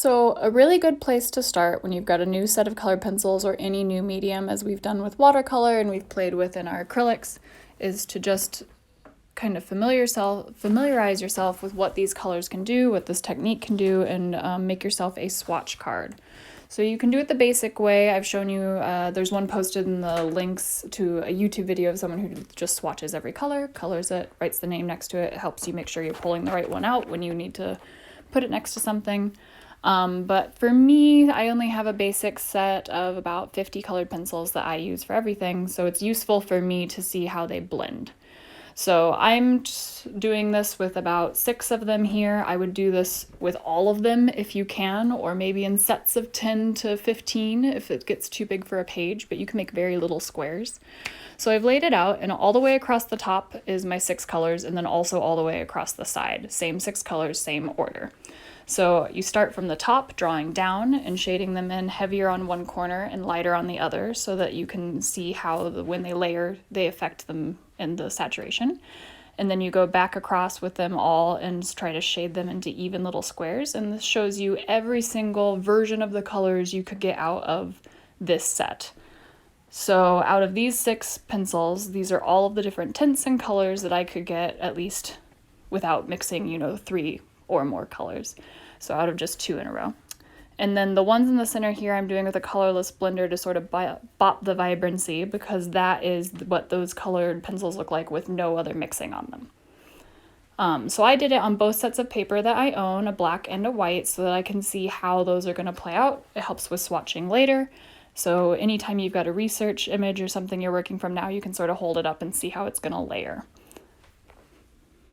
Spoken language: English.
So a really good place to start when you've got a new set of colored pencils or any new medium, as we've done with watercolor and we've played with in our acrylics, is to just kind of familiarize yourself with what these colors can do, what this technique can do, and make yourself a swatch card. So you can do it the basic way. I've shown you, there's one posted in the links to a YouTube video of someone who just swatches every color, colors it, writes the name next to it. It helps you make sure you're pulling the right one out when you need to put it next to something. But for me, I only have a basic set of about 50 colored pencils that I use for everything, so it's useful for me to see how they blend. So I'm just doing this with about 6 of them here. I would do this with all of them if you can, or maybe in sets of 10 to 15 if it gets too big for a page, but you can make very little squares. So I've laid it out, and all the way across the top is my 6 colors, and then also all the way across the side. Same 6 colors, same order. So you start from the top, drawing down and shading them in heavier on one corner and lighter on the other so that you can see how when they layer, they affect them in the saturation. And then you go back across with them all and try to shade them into even little squares. And this shows you every single version of the colors you could get out of this set. So out of these 6 pencils, these are all of the different tints and colors that I could get, at least without mixing, 3 or more colors. So out of just 2 in a row. And then the ones in the center here I'm doing with a colorless blender to sort of bop the vibrancy, because that is what those colored pencils look like with no other mixing on them. So I did it on both sets of paper that I own, a black and a white, so that I can see how those are going to play out. It helps with swatching later. So anytime you've got a research image or something you're working from now, you can sort of hold it up and see how it's going to layer.